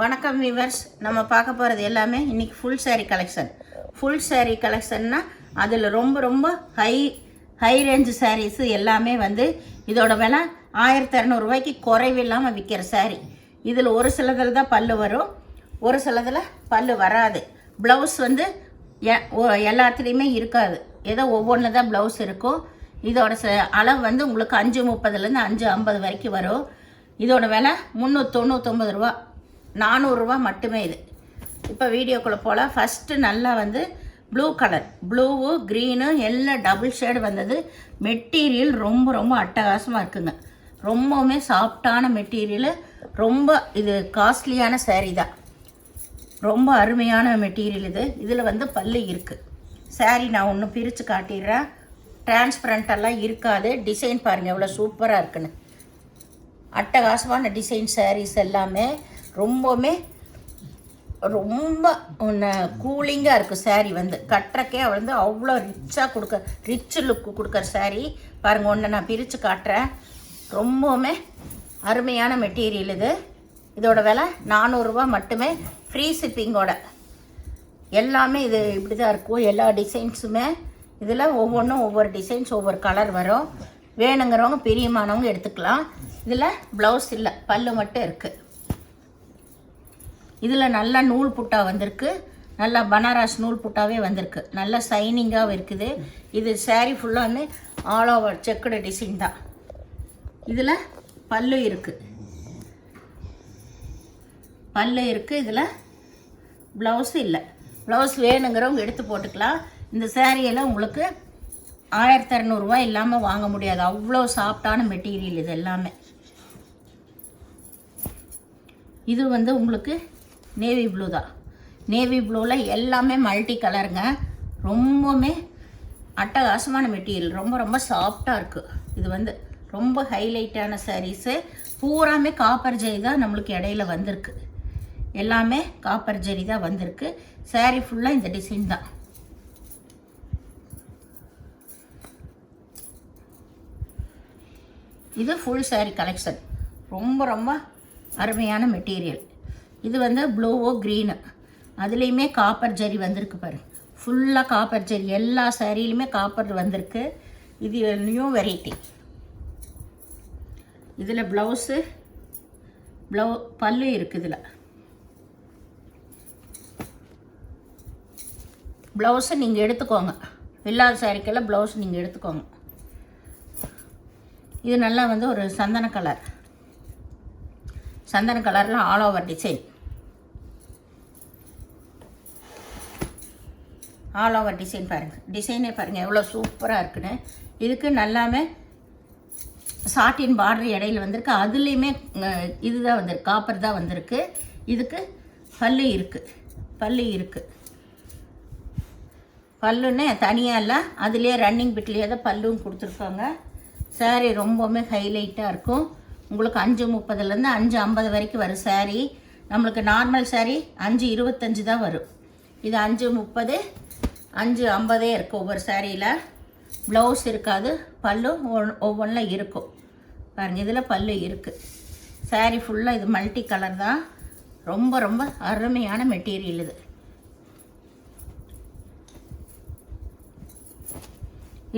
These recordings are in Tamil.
வணக்கம் வியூவர்ஸ். நம்ம பார்க்க போகிறது எல்லாமே இன்றைக்கி full saree collection. Full saree கலெக்ஷன்னா அதில் ரொம்ப ஹை ரேஞ்சு சாரீஸு எல்லாமே வந்து இதோட விலை 1200 குறைவில்லாமல் விற்கிற saree. இதில் ஒரு சிலதில் தான் பல்லு வரும், ஒரு சிலதில் பல்லு வராது. ப்ளவுஸ் வந்து எல்லாத்துலேயுமே இருக்காது, ஏதோ ஒவ்வொன்று தான் ப்ளவுஸ் இருக்கும். இதோட அளவு வந்து உங்களுக்கு 5:30 5:50 வரைக்கும் வரும். இதோட விலை 399 ரூபா, 400 ரூபா மட்டுமே. இது இப்போ வீடியோக்குள்ளே போல் ஃபஸ்ட்டு நல்லா வந்து ப்ளூ கலர், ப்ளூவு க்ரீனு எல்லாம் டபுள் ஷேடு வந்தது. மெட்டீரியல் ரொம்ப அட்டகாசமாக இருக்குங்க. ரொம்பவுமே சாஃப்டான மெட்டீரியலு, ரொம்ப இது காஸ்ட்லியான saree தான். ரொம்ப அருமையான மெட்டீரியல் இது. இதில் வந்து பல்லு இருக்குது. saree நான் ஒன்று பிரித்து காட்டிடுறேன். டிரான்ஸ்பரண்டெல்லாம் இருக்காது. டிசைன் பாருங்கள் எவ்வளோ சூப்பராக இருக்குன்னு. அட்டகாசமான டிசைன் sarees எல்லாமே ரொம்ப கூலிங்காக இருக்குது. saree வந்து கட்டுறக்கே வந்து அவ்வளோ ரிச் லுக்கு கொடுக்குற saree பாருங்கள். ஒன்று நான் பிரித்து காட்டுறேன். ரொம்பவுமே அருமையான மெட்டீரியல் இது. இதோட விலை 400 ரூபா மட்டுமே, ஃப்ரீ ஷிப்பிங்கோட. எல்லாமே இது இப்படி தான் இருக்கும். எல்லா டிசைன்ஸுமே இதில் ஒவ்வொன்றும் ஒவ்வொரு டிசைன்ஸ், ஒவ்வொரு கலர் வரும். வேணுங்கிறவங்க பிரியமானவங்க எடுத்துக்கலாம். இதில் ப்ளவுஸ் இல்லை, பல்லு மட்டும் இருக்குது. இதில் நல்லா நூல் புட்டா வந்திருக்கு, நல்லா பனாரஸ் நூல் புட்டாவே வந்திருக்கு. நல்லா சைனிங்காகவும் இருக்குது. இது saree ஃபுல்லாக வந்து ஆல் ஓவர் செக்குடு டிசைன் தான். இதில் பல்லு இருக்குது, இதில் ப்ளவுஸு இல்லை. ப்ளவுஸ் வேணுங்கிறவங்க எடுத்து போட்டுக்கலாம். இந்த சாரியெல்லாம் உங்களுக்கு 1200 ரூபா இல்லாமல் வாங்க முடியாது. அவ்வளோ சாஃப்டான மெட்டீரியல் இது எல்லாமே. இது வந்து உங்களுக்கு நேவி ப்ளூ தான். நேவி ப்ளூவில் எல்லாமே மல்டி கலருங்க. ரொம்பவுமே அட்டகாசமான மெட்டீரியல், ரொம்ப சாஃப்டாக இருக்குது. இது வந்து ரொம்ப ஹைலைட்டான சாரீஸு. பூராமே காப்பர் ஜரி தான் நம்மளுக்கு இடையில வந்திருக்கு. எல்லாமே காப்பர் ஜரி தான் வந்திருக்கு. saree ஃபுல்லாக இந்த டிசைன் தான். இது ஃபுல் saree கலெக்ஷன். ரொம்ப அருமையான மெட்டீரியல். இது வந்து ப்ளூவோ க்ரீனு, அதுலேயுமே காப்பர் ஜரி வந்திருக்கு பாருங்க. ஃபுல்லாக காப்பர் ஜரி, எல்லா சாரிலையுமே காப்பர் வந்திருக்கு. இது நியூ வெரைட்டி. இதில் பல்லு இருக்குது. இதில் ப்ளவுஸை நீங்கள் எடுத்துக்கோங்க. இல்லாத சாரிக்கெல்லாம் ப்ளவுஸ் நீங்கள் எடுத்துக்கோங்க. இது நல்லா வந்து ஒரு சந்தன கலரில் ஆல் ஓவர் டிசைன். பாருங்கள். டிசைனே பாருங்கள் எவ்வளோ சூப்பராக இருக்குன்னு. இதுக்கு நல்லாமே சாட்டின் பார்டர் இடையில வந்திருக்கு. அதுலேயுமே இதுதான் வந்திருக்கு, காப்பர் தான் வந்திருக்கு. இதுக்கு பல்லு இருக்குது. பல்லுன்னு தனியாக இல்லை, அதுலேயே ரன்னிங் பிட்லேயே தான் பல்லும் கொடுத்துருக்காங்க. saree ரொம்பவுமே ஹைலைட்டாக இருக்கும். உங்களுக்கு 5:30 5:50 வரைக்கும் வரும் saree. நம்மளுக்கு நார்மல் saree 5:25 தான் வரும். இது 5:30 5:50 இருக்குது ஒவ்வொரு சாரியில். ப்ளவுஸ் இருக்காது, பல்லு ஒவ்வொன்றில் இருக்கும் பாருங்கள். இதில் பல்லு இருக்குது. saree ஃபுல்லாக இது மல்டி கலர் தான். ரொம்ப அருமையான மெட்டீரியல் இது.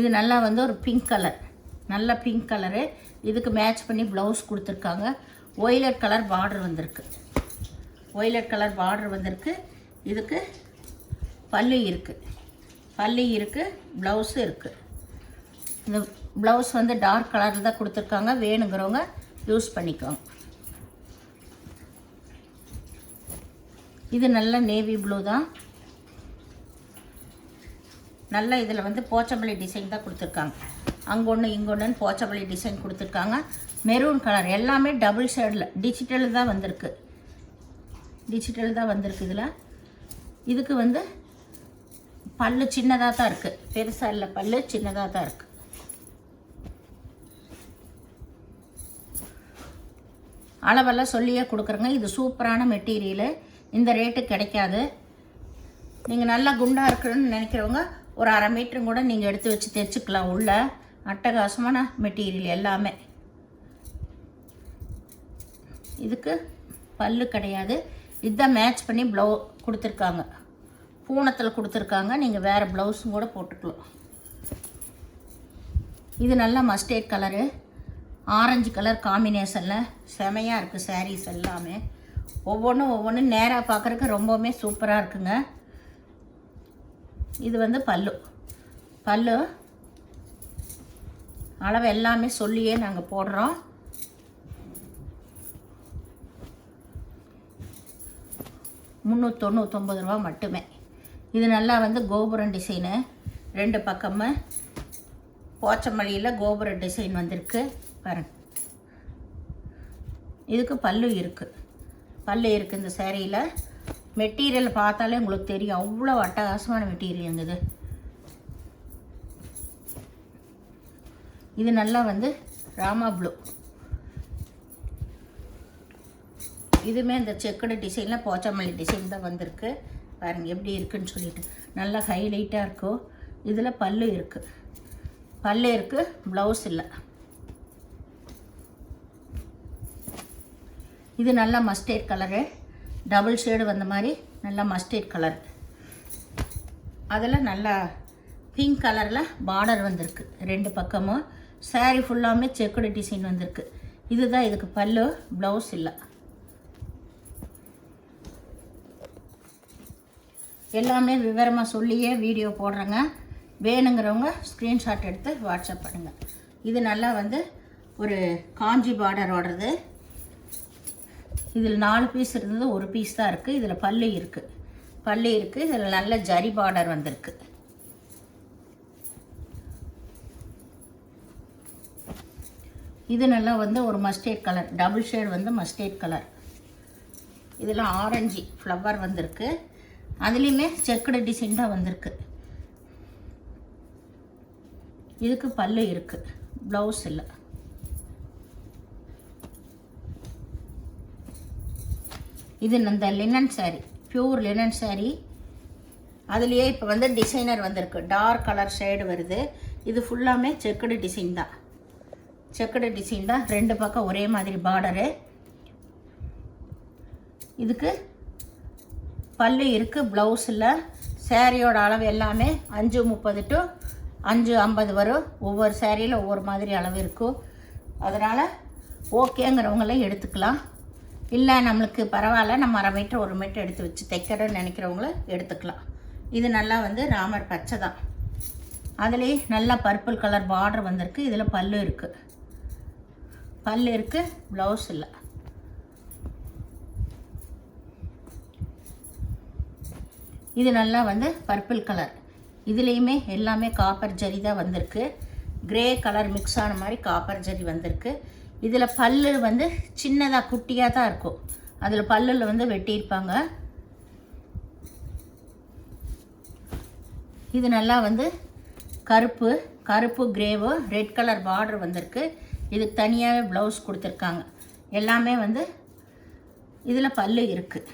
இது நல்லா வந்து ஒரு பிங்க் கலரு. இதுக்கு மேட்ச் பண்ணி ப்ளவுஸ் கொடுத்துருக்காங்க. ஒய்லட் கலர் பார்டர் வந்திருக்கு. இதுக்கு பல்லு இருக்குது, ப்ளவுஸு இருக்குது. இந்த ப்ளவுஸ் வந்து டார்க் கலரில் தான் கொடுத்துருக்காங்க. வேணுங்கிறவங்க யூஸ் பண்ணிக்கோங்க. இது நல்ல நேவி ப்ளூ தான். நல்லா இதில் வந்து போச்சம்பள்ளி டிசைன் தான் கொடுத்துருக்காங்க. அங்கொன்று இங்கொன்றுன்னு போச்சம்பள்ளி டிசைன் கொடுத்துருக்காங்க. மெரூன் கலர் எல்லாமே டபுள் ஷேடில் டிஜிட்டல் தான் வந்திருக்கு. இதில் இதுக்கு வந்து பல்லு சின்னதாக தான் இருக்குது, பெருசாக இல்லை. பல்லு சின்னதாக தான் இருக்குது. அளவெல்லாம் சொல்லியே கொடுக்குறேங்க. இது சூப்பரான மெட்டீரியலு. இந்த ரேட்டு கிடைக்காது. நீங்கள் நல்லா குண்டாக இருக்குன்னு நினைக்கிறவங்க ஒரு 1/2 மீட்டரும் கூட நீங்கள் எடுத்து வச்சு தைச்சிக்கலாம். உள்ள அட்டகாசமான மெட்டீரியல் எல்லாமே. இதுக்கு பல்லு கிடையாது. இதுதான் மேட்ச் பண்ணி கொடுத்துருக்காங்க. பூனத்தில் கொடுத்துருக்காங்க. நீங்கள் வேறு ப்ளவுஸும் கூட போட்டுக்கலாம். இது நல்லா மஸ்டர்ட் கலரு, ஆரஞ்சு கலர் காம்பினேஷனில் செமையாக இருக்குது சாரீஸ் எல்லாமே. ஒவ்வொன்றும் நேராக பார்க்குறதுக்கு ரொம்பவுமே சூப்பராக இருக்குங்க. இது வந்து பல்லு அளவு எல்லாமே சொல்லியே நாங்கள் போடுறோம். ₹399 மட்டுமே. இது நல்லா வந்து கோபுரம் டிசைனு, 2 பக்கமும் போச்சமல்லியில் கோபுர டிசைன் வந்திருக்கு பாருங்க. இதுக்கு பல்லு இருக்குது இந்த சேரீயில். மெட்டீரியல் பார்த்தாலே உங்களுக்கு தெரியும், அவ்வளோ அட்டகாசமான மெட்டீரியல் இது. இது நல்லா வந்து ராமா ப்ளூ. இதுவுமே இந்த செக்குடு டிசைனில் போச்சமல்லி டிசைன் தான் வந்திருக்கு பாருங்கள் எப்படி இருக்குன்னு சொல்லிட்டு. நல்லா ஹைலைட்டாக இருக்கும். இதில் பல்லு இருக்குது, ப்ளவுஸ் இல்லை. இது நல்லா மஸ்டர்ட் கலரு, டபுள் ஷேடு வந்த மாதிரி நல்லா மஸ்டர்ட் கலர். அதில் நல்லா பிங்க் கலரில் பார்டர் வந்திருக்கு 2 பக்கமும். சாரீ ஃபுல்லாமே செக்குடு டிசைன் வந்திருக்கு. இதுதான் இதுக்கு பல்லு, ப்ளவுஸ் இல்லை. எல்லாமே விவரமாக சொல்லியே வீடியோ போடுறேங்க. வேணுங்கிறவங்க ஸ்க்ரீன்ஷாட் எடுத்து வாட்ஸ்அப் பண்ணுங்கள். இது நல்லா வந்து ஒரு காஞ்சி பார்டர் ஓடுறது. இதில் 4 பீஸ் இருந்தது, 1 பீஸ் தான் இருக்குது. இதில் பல்லு இருக்குது. இதில் நல்ல ஜரி பார்டர் வந்திருக்கு. இது நல்லா வந்து ஒரு மஸ்டர்ட் கலர், டபுள் ஷேட் வந்து மஸ்டர்ட் கலர். இதில் ஆரஞ்சு ஃப்ளவர் வந்திருக்கு. அதுலேயுமே செக்குடு டிசைன் தான் வந்திருக்கு. இதுக்கு பல்லு இருக்குது, ப்ளவுஸ் இல்லை. இது இந்த linen sari, pure linen sari. அதுலேயே இப்போ வந்து டிசைனர் வந்திருக்கு, டார்க் கலர் ஷேடு வருது. இது ஃபுல்லாமே செக்குடு டிசைன் தான். 2 பக்கம் ஒரே மாதிரி பார்டரு. இதுக்கு பல்லு இருக்குது, ப்ளவுஸ் இல்லை. சாரியோட அளவு எல்லாமே 5:30 to 5:50 வரும். ஒவ்வொரு சாரியில் ஒவ்வொரு மாதிரி அளவு இருக்கும். அதனால் ஓகேங்கிறவங்களே எடுத்துக்கலாம். இல்லை நம்மளுக்கு பரவாயில்ல, நம்ம 1/2 மீட்டர் 1 மீட்டர் எடுத்து வச்சு தைக்கிறேன்னு நினைக்கிறவங்கள எடுத்துக்கலாம். இது நல்லா வந்து ராமர் பச்சை தான். அதுலேயே நல்லா பர்பிள் கலர் பார்டர் வந்திருக்கு. இதில் பல்லு இருக்குது, ப்ளவுஸ் இல்லை. இது நல்லா வந்து பர்பிள் கலர். இதுலேயுமே எல்லாமே காப்பர் ஜரி தான் வந்திருக்கு. கிரே கலர் மிக்ஸ் ஆன மாதிரி காப்பர் ஜரி வந்திருக்கு. இதில் பல்லு வந்து சின்னதாக குட்டியாக தான் இருக்கும். அதில் பல்லில் வந்து வெட்டியிருப்பாங்க. இது நல்லா வந்து கருப்பு கிரேவு, ரெட் கலர் பார்டர் வந்திருக்கு. இதுக்கு தனியாகவே ப்ளவுஸ் கொடுத்துருக்காங்க. எல்லாமே வந்து இதில் பல்லு இருக்குது.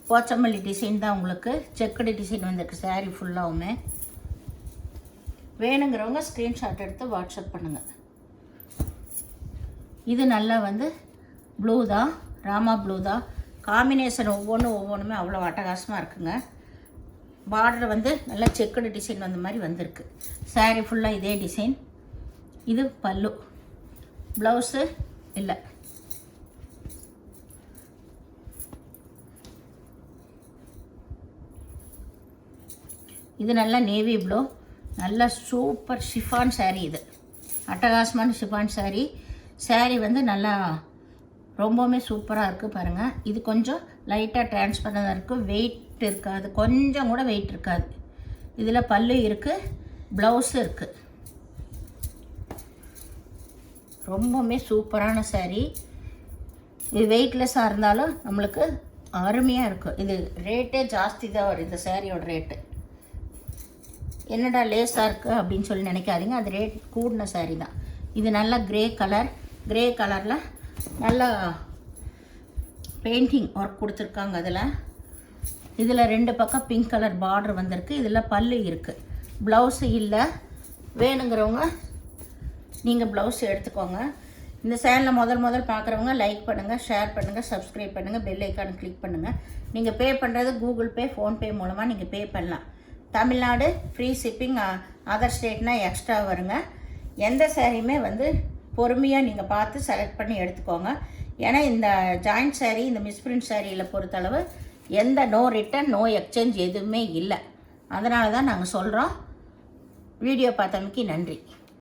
போச்சமல்லி டிசைன் தான் உங்களுக்கு. செக்குடு டிசைன் வந்திருக்கு சாரீ ஃபுல்லாகவுமே. வேணுங்கிறவங்க ஸ்க்ரீன்ஷாட் எடுத்து வாட்ஸ்அப் பண்ணுங்கள். இது நல்லா வந்து ப்ளூ தான், ராமா ப்ளூ தான். காம்பினேஷன் ஒவ்வொன்றுமே அவ்வளோ அட்டகாசமாக இருக்குங்க. பார்டர் வந்து நல்லா செக்குடு டிசைன் வந்த மாதிரி வந்திருக்கு. சாரீ ஃபுல்லாக இதே டிசைன். இது பல்லு, ப்ளவுஸு இல்லை. இது நல்லா நேவி ப்ளூ, நல்லா சூப்பர் ஷிஃபான் சாரீ. இது அட்டகாசமான ஷிஃபான் சாரீ. சாரீ வந்து நல்லா ரொம்பவுமே சூப்பராக இருக்குது பாருங்கள். இது கொஞ்சம் லைட்டாக டிரான்ஸ்பரண்டாக இருக்குது, வெயிட் இருக்காது, கொஞ்சம் கூட வெயிட் இருக்காது. இதில் பல்லு இருக்குது, ப்ளவுஸு இருக்குது. ரொம்பவுமே சூப்பரான சாரீ. இது வெயிட்லெஸ்ஸாக இருந்தாலும் நம்மளுக்கு அருமையாக இருக்கும். இது ரேட்டே ஜாஸ்தி தான் வரும் இந்த சாரியோட ரேட்டு. என்னடா லேஸாக இருக்குது அப்படின்னு சொல்லி நினைக்காதீங்க, அது ரேட் கூடின சாரீ தான். இது நல்லா கிரே கலரில் நல்லா பெயிண்டிங் ஒர்க் கொடுத்துருக்காங்க. இதில் 2 பக்கம் பிங்க் கலர் பார்டர் வந்திருக்கு. இதில் பல்லு இருக்குது, ப்ளவுஸு இல்லை. வேணுங்கிறவங்க நீங்கள் ப்ளவுஸ் எடுத்துக்கோங்க. இந்த சேனலை முதல் பார்க்குறவங்க லைக் பண்ணுங்கள், ஷேர் பண்ணுங்கள், சப்ஸ்கிரைப் பண்ணுங்கள், பெல் ஐக்கானை கிளிக் பண்ணுங்கள். நீங்கள் பே பண்ணுறது கூகுள் பே, ஃபோன்பே மூலமாக நீங்கள் பே பண்ணலாம். தமிழ்நாடு ஃப்ரீ ஷிப்பிங், அதர் ஸ்டேட்னா எக்ஸ்ட்ரா வருங்க. எந்த சாரியுமே வந்து பொறுமையாக நீங்கள் பார்த்து செலக்ட் பண்ணி எடுத்துக்கோங்க. ஏன்னா இந்த ஜாயிண்ட் சாரீ, இந்த மிஸ்பிரிண்ட் சாரியில் பொறுத்தளவு எந்த நோ ரிட்டன், நோ எக்ஸ்சேஞ்ச் எதுவுமே இல்லை. அதனால தான் நாங்கள் சொல்கிறோம். வீடியோ பார்த்தமைக்கு நன்றி.